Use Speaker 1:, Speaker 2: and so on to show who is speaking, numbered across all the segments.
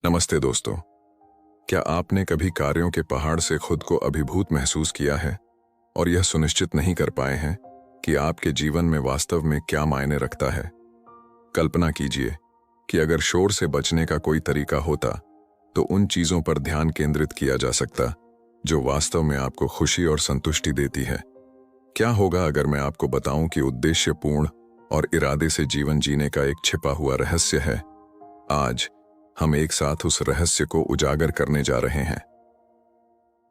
Speaker 1: नमस्ते दोस्तों। क्या आपने कभी कार्यों के पहाड़ से खुद को अभिभूत महसूस किया है और यह सुनिश्चित नहीं कर पाए हैं कि आपके जीवन में वास्तव में क्या मायने रखता है? कल्पना कीजिए कि अगर शोर से बचने का कोई तरीका होता तो उन चीजों पर ध्यान केंद्रित किया जा सकता जो वास्तव में आपको खुशी और संतुष्टि देती है। क्या होगा अगर मैं आपको बताऊं कि उद्देश्यपूर्ण और इरादे से जीवन जीने का एक छिपा हुआ रहस्य है? आज हम एक साथ उस रहस्य को उजागर करने जा रहे हैं।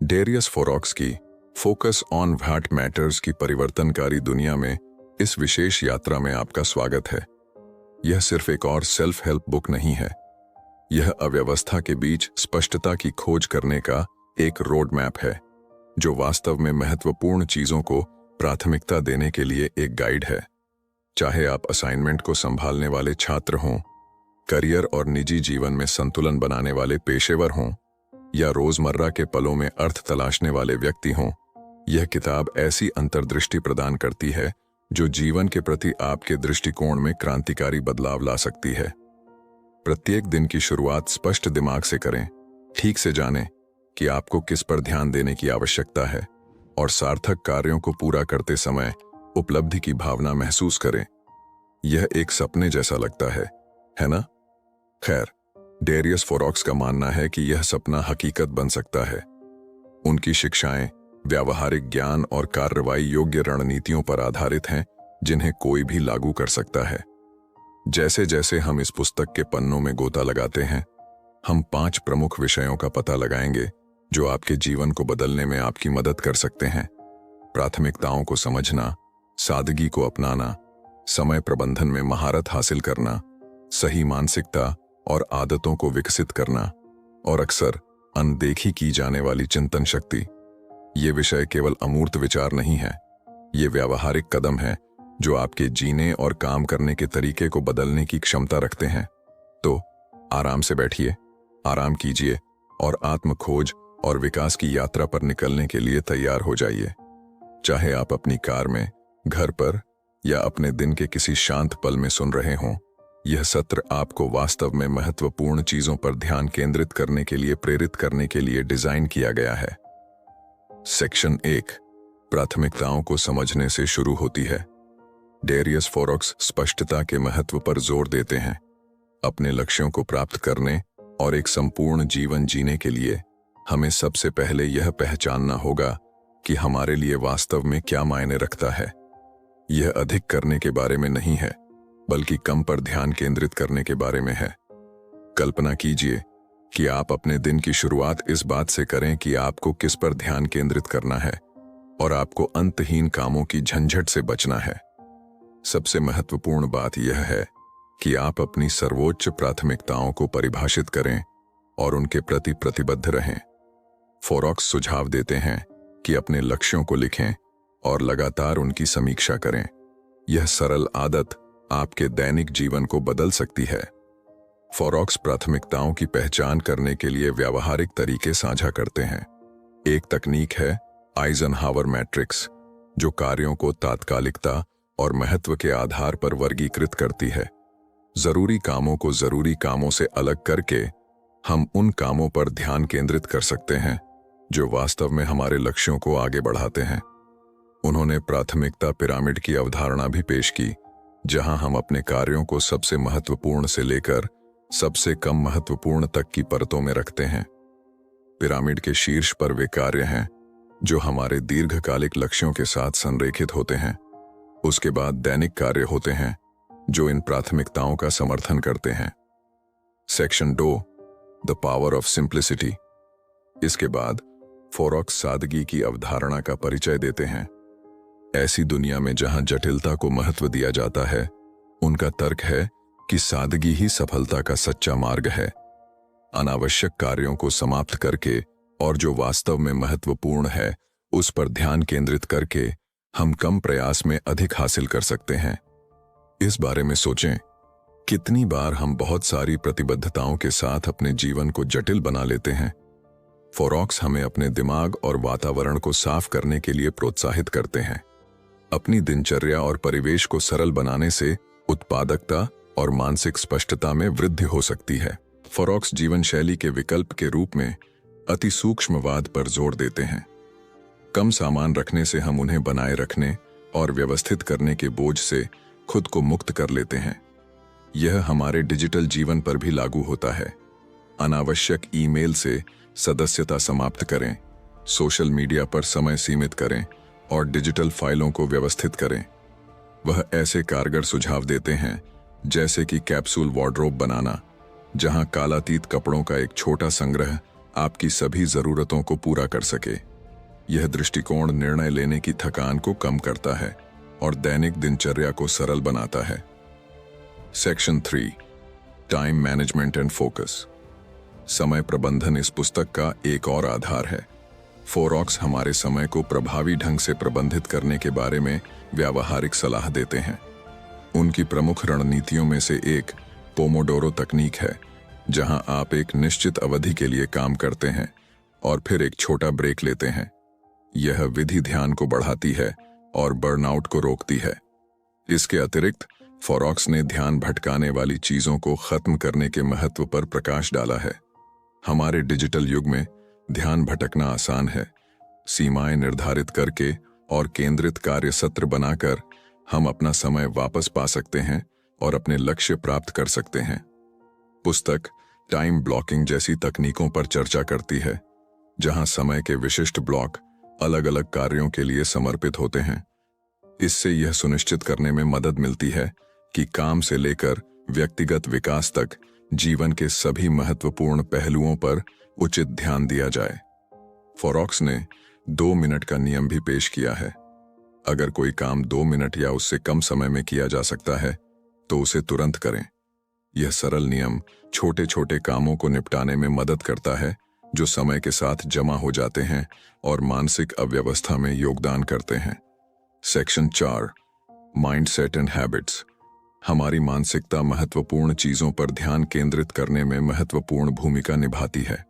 Speaker 1: डेरियस फोरॉक्स की फोकस ऑन व्हाट मैटर्स की परिवर्तनकारी दुनिया में इस विशेष यात्रा में आपका स्वागत है। यह सिर्फ एक और सेल्फ हेल्प बुक नहीं है, यह अव्यवस्था के बीच स्पष्टता की खोज करने का एक रोड मैप है जो वास्तव में महत्वपूर्ण चीजों को प्राथमिकता देने के लिए एक गाइड है। चाहे आप असाइनमेंट को संभालने वाले छात्र हों, करियर और निजी जीवन में संतुलन बनाने वाले पेशेवर हों या रोजमर्रा के पलों में अर्थ तलाशने वाले व्यक्ति हों, यह किताब ऐसी अंतर्दृष्टि प्रदान करती है जो जीवन के प्रति आपके दृष्टिकोण में क्रांतिकारी बदलाव ला सकती है। प्रत्येक दिन की शुरुआत स्पष्ट दिमाग से करें, ठीक से जानें कि आपको किस पर ध्यान देने की आवश्यकता है और सार्थक कार्यों को पूरा करते समय उपलब्धि की भावना महसूस करें। यह एक सपने जैसा लगता है ना? खैर, डेरियस फोरॉक्स का मानना है कि यह सपना हकीकत बन सकता है। उनकी शिक्षाएं व्यावहारिक ज्ञान और कार्रवाई योग्य रणनीतियों पर आधारित हैं जिन्हें कोई भी लागू कर सकता है। जैसे जैसे हम इस पुस्तक के पन्नों में गोता लगाते हैं, हम 5 प्रमुख विषयों का पता लगाएंगे जो आपके जीवन को बदलने में आपकी मदद कर सकते हैं। प्राथमिकताओं को समझना, सादगी को अपनाना, समय प्रबंधन में महारत हासिल करना, सही मानसिकता और आदतों को विकसित करना, और अक्सर अनदेखी की जाने वाली चिंतन शक्ति। ये विषय केवल अमूर्त विचार नहीं है, ये व्यावहारिक कदम है जो आपके जीने और काम करने के तरीके को बदलने की क्षमता रखते हैं। तो आराम से बैठिए, आराम कीजिए और आत्म खोज और विकास की यात्रा पर निकलने के लिए तैयार हो जाइए। चाहे आप अपनी कार में, घर पर या अपने दिन के किसी शांत पल में सुन रहे हों, यह सत्र आपको वास्तव में महत्वपूर्ण चीजों पर ध्यान केंद्रित करने के लिए प्रेरित करने के लिए डिजाइन किया गया है। सेक्शन 1 प्राथमिकताओं को समझने से शुरू होती है। डेरियस फोरॉक्स स्पष्टता के महत्व पर जोर देते हैं। अपने लक्ष्यों को प्राप्त करने और एक संपूर्ण जीवन जीने के लिए हमें सबसे पहले यह पहचानना होगा कि हमारे लिए वास्तव में क्या मायने रखता है। यह अधिक करने के बारे में नहीं है, बल्कि कम पर ध्यान केंद्रित करने के बारे में है। कल्पना कीजिए कि आप अपने दिन की शुरुआत इस बात से करें कि आपको किस पर ध्यान केंद्रित करना है और आपको अंतहीन कामों की झंझट से बचना है। सबसे महत्वपूर्ण बात यह है कि आप अपनी सर्वोच्च प्राथमिकताओं को परिभाषित करें और उनके प्रति प्रतिबद्ध रहें। फोरॉक्स सुझाव देते हैं कि अपने लक्ष्यों को लिखें और लगातार उनकी समीक्षा करें। यह सरल आदत आपके दैनिक जीवन को बदल सकती है। फोरॉक्स प्राथमिकताओं की पहचान करने के लिए व्यावहारिक तरीके साझा करते हैं। एक तकनीक है आइजनहावर मैट्रिक्स, जो कार्यों को तात्कालिकता और महत्व के आधार पर वर्गीकृत करती है। जरूरी कामों को जरूरी कामों से अलग करके हम उन कामों पर ध्यान केंद्रित कर सकते हैं जो वास्तव में हमारे लक्ष्यों को आगे बढ़ाते हैं। उन्होंने प्राथमिकता पिरामिड की अवधारणा भी पेश की, जहां हम अपने कार्यों को सबसे महत्वपूर्ण से लेकर सबसे कम महत्वपूर्ण तक की परतों में रखते हैं। पिरामिड के शीर्ष पर वे कार्य हैं जो हमारे दीर्घकालिक लक्ष्यों के साथ संरेखित होते हैं। उसके बाद दैनिक कार्य होते हैं जो इन प्राथमिकताओं का समर्थन करते हैं। Section 2 the power of simplicity. इसके बाद फोरॉक्स सादगी की अवधारणा का परिचय देते हैं। ऐसी दुनिया में जहां जटिलता को महत्व दिया जाता है, उनका तर्क है कि सादगी ही सफलता का सच्चा मार्ग है। अनावश्यक कार्यों को समाप्त करके और जो वास्तव में महत्वपूर्ण है उस पर ध्यान केंद्रित करके हम कम प्रयास में अधिक हासिल कर सकते हैं। इस बारे में सोचें, कितनी बार हम बहुत सारी प्रतिबद्धताओं के साथ अपने जीवन को जटिल बना लेते हैं। फोरॉक्स हमें अपने दिमाग और वातावरण को साफ करने के लिए प्रोत्साहित करते हैं। अपनी दिनचर्या और परिवेश को सरल बनाने से उत्पादकता और मानसिक स्पष्टता में वृद्धि हो सकती है। फॉरॉक्स जीवन शैली के विकल्प के रूप में अति सूक्ष्मवाद पर जोर देते हैं। कम सामान रखने से हम उन्हें बनाए रखने और व्यवस्थित करने के बोझ से खुद को मुक्त कर लेते हैं। यह हमारे डिजिटल जीवन पर भी लागू होता है। अनावश्यक ईमेल से सदस्यता समाप्त करें, सोशल मीडिया पर समय सीमित करें और डिजिटल फाइलों को व्यवस्थित करें। वह ऐसे कारगर सुझाव देते हैं जैसे कि कैप्सूल वार्डरोब बनाना, जहां कालातीत कपड़ों का एक छोटा संग्रह आपकी सभी जरूरतों को पूरा कर सके। यह दृष्टिकोण निर्णय लेने की थकान को कम करता है और दैनिक दिनचर्या को सरल बनाता है। Section 3, time management and focus. समय प्रबंधन इस पुस्तक का एक और आधार है। फॉरॉक्स हमारे समय को प्रभावी ढंग से प्रबंधित करने के बारे में व्यावहारिक सलाह देते हैं। उनकी प्रमुख रणनीतियों में से एक पोमोडोरो तकनीक है, जहां आप एक निश्चित अवधि के लिए काम करते हैं और फिर एक छोटा ब्रेक लेते हैं। यह विधि ध्यान को बढ़ाती है और बर्नआउट को रोकती है। इसके अतिरिक्त फॉरॉक्स ने ध्यान भटकाने वाली चीजों को खत्म करने के महत्व पर प्रकाश डाला है। हमारे डिजिटल युग में ध्यान भटकना आसान है। सीमाएं निर्धारित करके और केंद्रित कार्य सत्र बनाकर हम अपना समय वापस पा सकते हैं और अपने लक्ष्य प्राप्त कर सकते हैं। पुस्तक टाइम ब्लॉकिंग जैसी तकनीकों पर चर्चा करती है, जहां समय के विशिष्ट ब्लॉक अलग अलग कार्यों के लिए समर्पित होते हैं। इससे यह सुनिश्चित करने में मदद मिलती है कि काम से लेकर व्यक्तिगत विकास तक जीवन के सभी महत्वपूर्ण पहलुओं पर उचित ध्यान दिया जाए। फॉरॉक्स ने 2 मिनट का नियम भी पेश किया है। अगर कोई काम 2 मिनट या उससे कम समय में किया जा सकता है तो उसे तुरंत करें। यह सरल नियम छोटे छोटे कामों को निपटाने में मदद करता है, जो समय के साथ जमा हो जाते हैं और मानसिक अव्यवस्था में योगदान करते हैं। Section 4, mindset and habits. हमारी मानसिकता महत्वपूर्ण चीजों पर ध्यान केंद्रित करने में महत्वपूर्ण भूमिका निभाती है।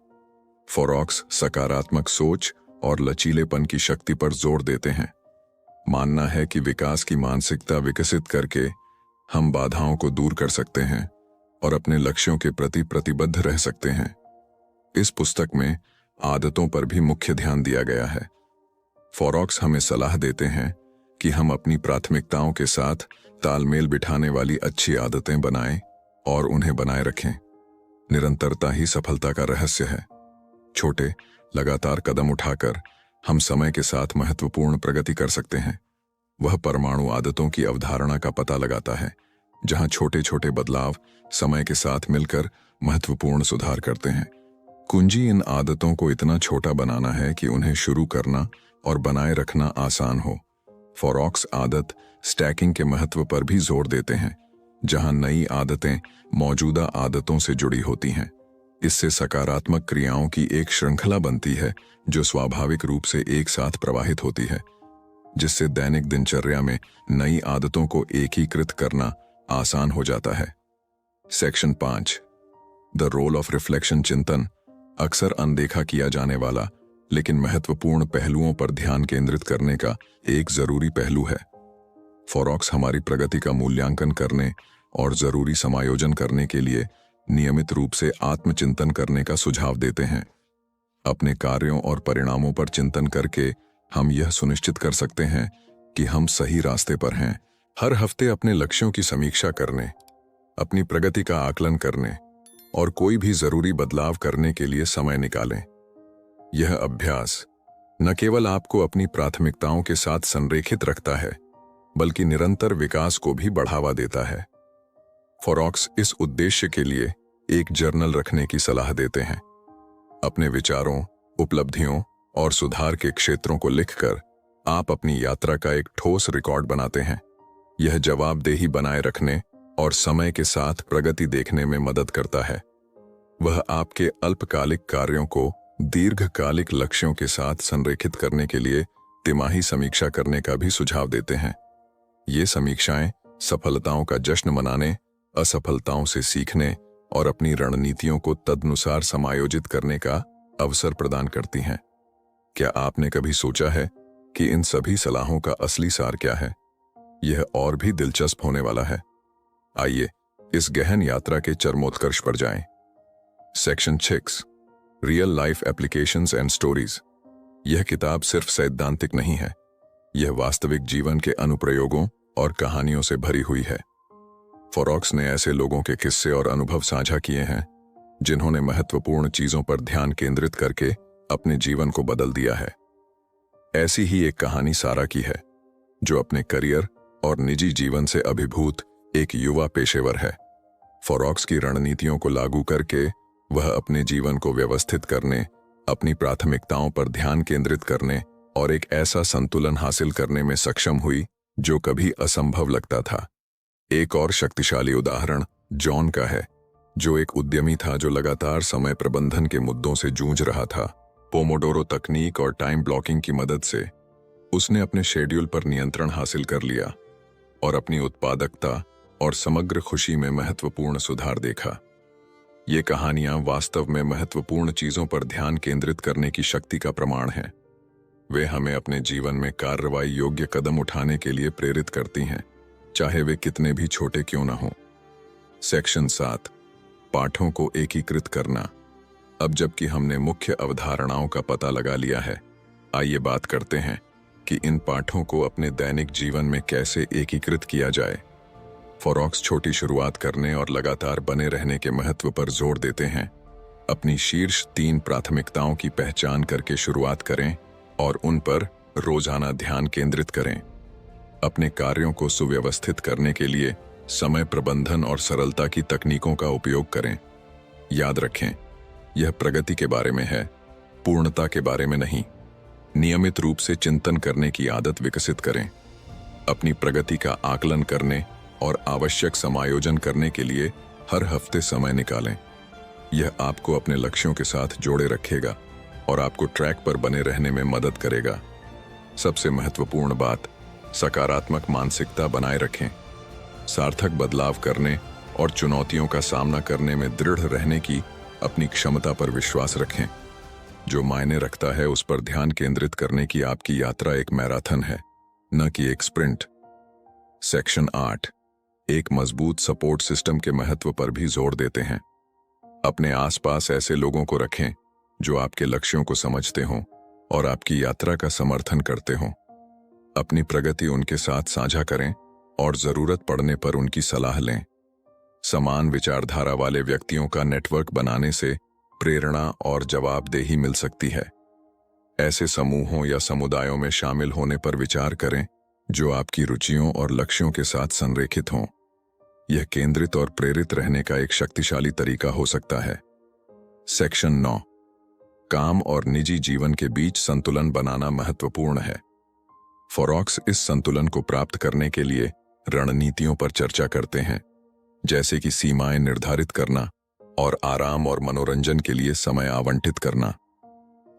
Speaker 1: फॉरॉक्स सकारात्मक सोच और लचीलेपन की शक्ति पर जोर देते हैं। मानना है कि विकास की मानसिकता विकसित करके हम बाधाओं को दूर कर सकते हैं और अपने लक्ष्यों के प्रति प्रतिबद्ध रह सकते हैं। इस पुस्तक में आदतों पर भी मुख्य ध्यान दिया गया है। फॉरॉक्स हमें सलाह देते हैं कि हम अपनी प्राथमिकताओं के साथ तालमेल बिठाने वाली अच्छी आदतें बनाएं और उन्हें बनाए रखें। निरंतरता ही सफलता का रहस्य है। छोटे लगातार कदम उठाकर हम समय के साथ महत्वपूर्ण प्रगति कर सकते हैं। वह परमाणु आदतों की अवधारणा का पता लगाता है, जहां छोटे छोटे बदलाव समय के साथ मिलकर महत्वपूर्ण सुधार करते हैं। कुंजी इन आदतों को इतना छोटा बनाना है कि उन्हें शुरू करना और बनाए रखना आसान हो। फॉरॉक्स आदत स्टैकिंग के महत्व पर भी जोर देते हैं, जहां नई आदतें मौजूदा आदतों से जुड़ी होती हैं। इससे सकारात्मक क्रियाओं की एक श्रृंखला बनती है जो स्वाभाविक रूप से एक साथ प्रवाहित होती है, जिससे दैनिक दिनचर्या में नई आदतों को एकीकृत करना आसान हो जाता है। Section 5, the role of reflection. चिंतन अक्सर अनदेखा किया जाने वाला लेकिन महत्वपूर्ण पहलुओं पर ध्यान केंद्रित करने का एक जरूरी पहलू है। फॉरॉक्स हमारी प्रगति का मूल्यांकन करने और जरूरी समायोजन करने के लिए नियमित रूप से आत्मचिंतन करने का सुझाव देते हैं। अपने कार्यों और परिणामों पर चिंतन करके हम यह सुनिश्चित कर सकते हैं कि हम सही रास्ते पर हैं। हर हफ्ते अपने लक्ष्यों की समीक्षा करने, अपनी प्रगति का आकलन करने और कोई भी जरूरी बदलाव करने के लिए समय निकालें। यह अभ्यास न केवल आपको अपनी प्राथमिकताओं के साथ संरेखित रखता है, बल्कि निरंतर विकास को भी बढ़ावा देता है। फॉरॉक्स इस उद्देश्य के लिए एक जर्नल रखने की सलाह देते हैं। अपने विचारों, उपलब्धियों और सुधार के क्षेत्रों को लिखकर आप अपनी यात्रा का एक ठोस रिकॉर्ड बनाते हैं। यह जवाबदेही बनाए रखने और समय के साथ प्रगति देखने में मदद करता है। वह आपके अल्पकालिक कार्यों को दीर्घकालिक लक्ष्यों के साथ संरेखित करने के लिए तिमाही समीक्षा करने का भी सुझाव देते हैं। ये समीक्षाएं सफलताओं का जश्न मनाने, असफलताओं से सीखने और अपनी रणनीतियों को तदनुसार समायोजित करने का अवसर प्रदान करती हैं। क्या आपने कभी सोचा है कि इन सभी सलाहों का असली सार क्या है? यह और भी दिलचस्प होने वाला है। आइए इस गहन यात्रा के चरमोत्कर्ष पर जाएं। Section 6 real life applications and stories. यह किताब सिर्फ सैद्धांतिक नहीं है, यह वास्तविक जीवन के अनुप्रयोगों और कहानियों से भरी हुई है। फोरॉक्स ने ऐसे लोगों के किस्से और अनुभव साझा किए हैं जिन्होंने महत्वपूर्ण चीजों पर ध्यान केंद्रित करके अपने जीवन को बदल दिया है। ऐसी ही एक कहानी सारा की है, जो अपने करियर और निजी जीवन से अभिभूत एक युवा पेशेवर है। फोरॉक्स की रणनीतियों को लागू करके वह अपने जीवन को व्यवस्थित करने, अपनी प्राथमिकताओं पर ध्यान केंद्रित करने और एक ऐसा संतुलन हासिल करने में सक्षम हुई जो कभी असंभव लगता था। एक और शक्तिशाली उदाहरण जॉन का है, जो एक उद्यमी था जो लगातार समय प्रबंधन के मुद्दों से जूझ रहा था। पोमोडोरो तकनीक और टाइम ब्लॉकिंग की मदद से उसने अपने शेड्यूल पर नियंत्रण हासिल कर लिया और अपनी उत्पादकता और समग्र खुशी में महत्वपूर्ण सुधार देखा। ये कहानियां वास्तव में महत्वपूर्ण चीजों पर ध्यान केंद्रित करने की शक्ति का प्रमाण हैं। वे हमें अपने जीवन में कार्रवाई योग्य कदम उठाने के लिए प्रेरित करती हैं, चाहे वे कितने भी छोटे क्यों न हों। सेक्शन 7 पाठों को एकीकृत करना। अब जबकि हमने मुख्य अवधारणाओं का पता लगा लिया है, आइए बात करते हैं कि इन पाठों को अपने दैनिक जीवन में कैसे एकीकृत किया जाए। फोरॉक्स छोटी शुरुआत करने और लगातार बने रहने के महत्व पर जोर देते हैं। अपनी शीर्ष 3 प्राथमिकताओं की पहचान करके शुरुआत करें और उन पर रोजाना ध्यान केंद्रित करें। अपने कार्यों को सुव्यवस्थित करने के लिए समय प्रबंधन और सरलता की तकनीकों का उपयोग करें। याद रखें, यह प्रगति के बारे में है, पूर्णता के बारे में नहीं। नियमित रूप से चिंतन करने की आदत विकसित करें। अपनी प्रगति का आकलन करने और आवश्यक समायोजन करने के लिए हर हफ्ते समय निकालें। यह आपको अपने लक्ष्यों के साथ जोड़े रखेगा और आपको ट्रैक पर बने रहने में मदद करेगा। सबसे महत्वपूर्ण बात, सकारात्मक मानसिकता बनाए रखें। सार्थक बदलाव करने और चुनौतियों का सामना करने में दृढ़ रहने की अपनी क्षमता पर विश्वास रखें। जो मायने रखता है उस पर ध्यान केंद्रित करने की आपकी यात्रा एक मैराथन है, न कि एक स्प्रिंट। सेक्शन 8 एक मजबूत सपोर्ट सिस्टम के महत्व पर भी जोर देते हैं। अपने आसपास ऐसे लोगों को रखें जो आपके लक्ष्यों को समझते हों और आपकी यात्रा का समर्थन करते हों। अपनी प्रगति उनके साथ साझा करें और जरूरत पड़ने पर उनकी सलाह लें। समान विचारधारा वाले व्यक्तियों का नेटवर्क बनाने से प्रेरणा और जवाबदेही मिल सकती है। ऐसे समूहों या समुदायों में शामिल होने पर विचार करें जो आपकी रुचियों और लक्ष्यों के साथ संरेखित हों। यह केंद्रित और प्रेरित रहने का एक शक्तिशाली तरीका हो सकता है। सेक्शन 9 काम और निजी जीवन के बीच संतुलन बनाना महत्वपूर्ण है। फोरॉक्स इस संतुलन को प्राप्त करने के लिए रणनीतियों पर चर्चा करते हैं, जैसे कि सीमाएं निर्धारित करना और आराम और मनोरंजन के लिए समय आवंटित करना।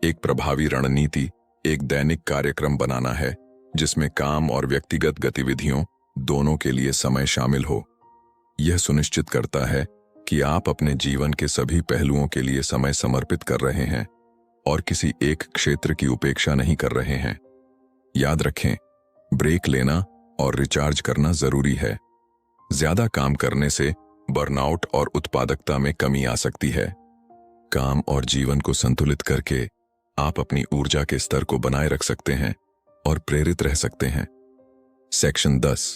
Speaker 1: एक प्रभावी रणनीति एक दैनिक कार्यक्रम बनाना है जिसमें काम और व्यक्तिगत गतिविधियों दोनों के लिए समय शामिल हो। यह सुनिश्चित करता है कि आप अपने जीवन के सभी पहलुओं के लिए समय समर्पित कर रहे हैं और किसी एक क्षेत्र की उपेक्षा नहीं कर रहे हैं। याद रखें, ब्रेक लेना और रिचार्ज करना जरूरी है। ज्यादा काम करने से बर्नआउट और उत्पादकता में कमी आ सकती है। काम और जीवन को संतुलित करके आप अपनी ऊर्जा के स्तर को बनाए रख सकते हैं और प्रेरित रह सकते हैं। Section 10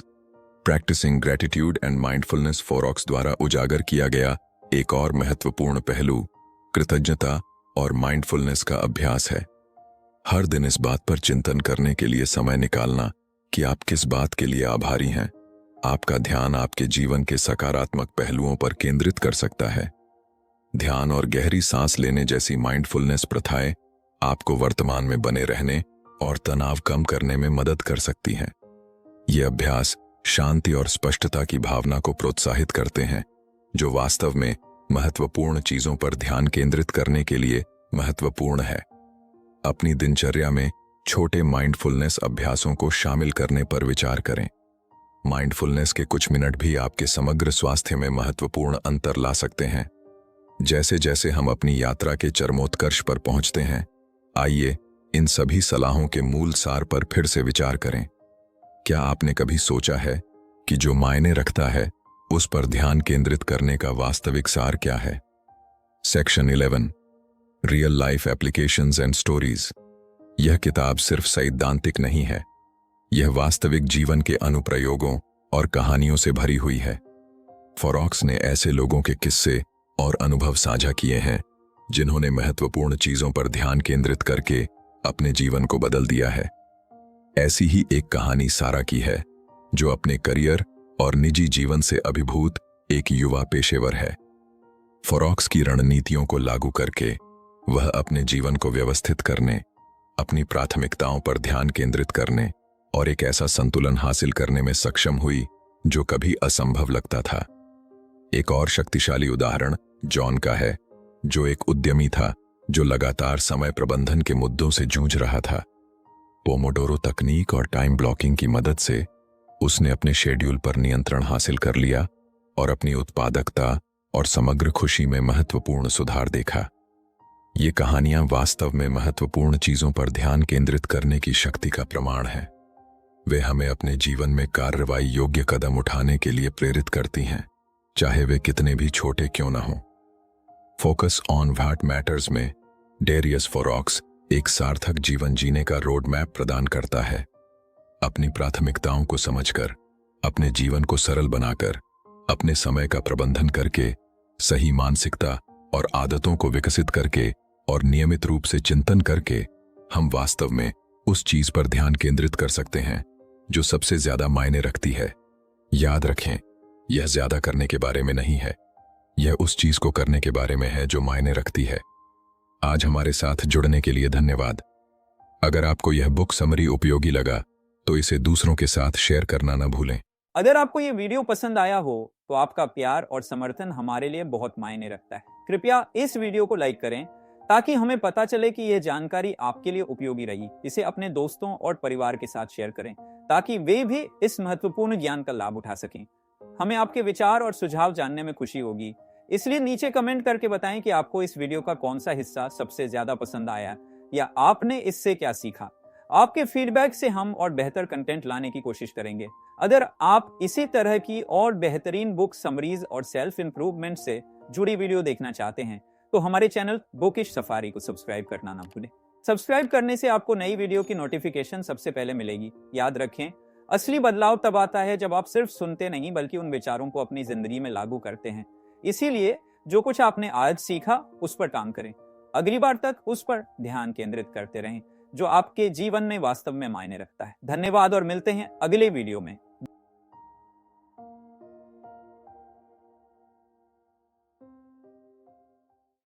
Speaker 1: practicing gratitude and mindfulness. फोरॉक्स द्वारा उजागर किया गया एक और महत्वपूर्ण पहलू कृतज्ञता और माइंडफुलनेस का अभ्यास है। हर दिन इस बात पर चिंतन करने के लिए समय निकालना कि आप किस बात के लिए आभारी हैं, आपका ध्यान आपके जीवन के सकारात्मक पहलुओं पर केंद्रित कर सकता है। ध्यान और गहरी सांस लेने जैसी माइंडफुलनेस प्रथाएं आपको वर्तमान में बने रहने और तनाव कम करने में मदद कर सकती हैं। ये अभ्यास शांति और स्पष्टता की भावना को प्रोत्साहित करते हैं, जो वास्तव में महत्वपूर्ण चीजों पर ध्यान केंद्रित करने के लिए महत्वपूर्ण है। अपनी दिनचर्या में छोटे माइंडफुलनेस अभ्यासों को शामिल करने पर विचार करें। माइंडफुलनेस के कुछ मिनट भी आपके समग्र स्वास्थ्य में महत्वपूर्ण अंतर ला सकते हैं। जैसे जैसे हम अपनी यात्रा के चरमोत्कर्ष पर पहुंचते हैं, आइए इन सभी सलाहों के मूल सार पर फिर से विचार करें। क्या आपने कभी सोचा है कि जो मायने रखता है उस पर ध्यान केंद्रित करने का वास्तविक सार क्या है? Section 11 real life applications and stories. यह किताब सिर्फ सैद्धांतिक नहीं है, यह वास्तविक जीवन के अनुप्रयोगों और कहानियों से भरी हुई है। फोरॉक्स ने ऐसे लोगों के किस्से और अनुभव साझा किए हैं जिन्होंने महत्वपूर्ण चीजों पर ध्यान केंद्रित करके अपने जीवन को बदल दिया है। ऐसी ही एक कहानी सारा की है, जो अपने करियर और निजी जीवन से अभिभूत एक युवा पेशेवर है। फोरॉक्स की रणनीतियों को लागू करके वह अपने जीवन को व्यवस्थित करने, अपनी प्राथमिकताओं पर ध्यान केंद्रित करने और एक ऐसा संतुलन हासिल करने में सक्षम हुई जो कभी असंभव लगता था। एक और शक्तिशाली उदाहरण जॉन का है, जो एक उद्यमी था जो लगातार समय प्रबंधन के मुद्दों से जूझ रहा था। पोमोडोरो तकनीक और टाइम ब्लॉकिंग की मदद से उसने अपने शेड्यूल पर नियंत्रण हासिल कर लिया और अपनी उत्पादकता और समग्र खुशी में महत्वपूर्ण सुधार देखा। ये कहानियां वास्तव में महत्वपूर्ण चीजों पर ध्यान केंद्रित करने की शक्ति का प्रमाण है। वे हमें अपने जीवन में कार्रवाई योग्य कदम उठाने के लिए प्रेरित करती हैं, चाहे वे कितने भी छोटे क्यों न हों। फोकस ऑन व्हाट मैटर्स में डेरियस फोरॉक्स एक सार्थक जीवन जीने का रोड मैप प्रदान करता है। अपनी प्राथमिकताओं को समझकर, अपने जीवन को सरल बनाकर, अपने समय का प्रबंधन करके, सही मानसिकता और आदतों को विकसित करके और नियमित रूप से चिंतन करके हम वास्तव में उस चीज पर ध्यान केंद्रित कर सकते हैं जो सबसे ज्यादा मायने रखती है। याद रखें, यह ज्यादा करने के बारे में नहीं है, यह उस चीज को करने के बारे में है जो मायने रखती है। आज हमारे साथ जुड़ने के लिए धन्यवाद। अगर आपको यह बुक समरी उपयोगी लगा तो इसे दूसरों के साथ शेयर करना न भूलें।
Speaker 2: अगर आपको ये वीडियो पसंद आया हो तो आपका प्यार और समर्थन हमारे लिए बहुत मायने रखता है। कृपया इस वीडियो को लाइक करें ताकि हमें पता चले कि यह जानकारी आपके लिए उपयोगी रही। इसे अपने दोस्तों और परिवार के साथ शेयर करें ताकि वे भी इस महत्वपूर्ण ज्ञान का लाभ उठा सकें। हमें आपके विचार और सुझाव जानने में खुशी होगी, इसलिए नीचे कमेंट करके बताएं कि आपको इस वीडियो का कौन सा हिस्सा सबसे ज्यादा पसंद आया या आपने इससे क्या सीखा। आपके फीडबैक से हम और बेहतर कंटेंट लाने की कोशिश करेंगे। अगर आप इसी तरह की और बेहतरीन बुक समरीज और सेल्फ इंप्रूवमेंट से जुड़ी वीडियो देखना चाहते हैं तो हमारे चैनल बुकिश सफारी को सब्सक्राइब करना ना भूलें। सब्सक्राइब करने से आपको नई वीडियो की नोटिफिकेशन सबसे पहले मिलेगी। याद रखें, असली बदलाव तब आता है जब आप सिर्फ सुनते नहीं बल्कि उन विचारों को अपनी जिंदगी में लागू करते हैं। इसीलिए जो कुछ आपने आज सीखा उस पर काम करें। अगली बार तक उस पर ध्यान केंद्रित करते रहें जो आपके जीवन में वास्तव में मायने रखता है। धन्यवाद और मिलते हैं अगले वीडियो में।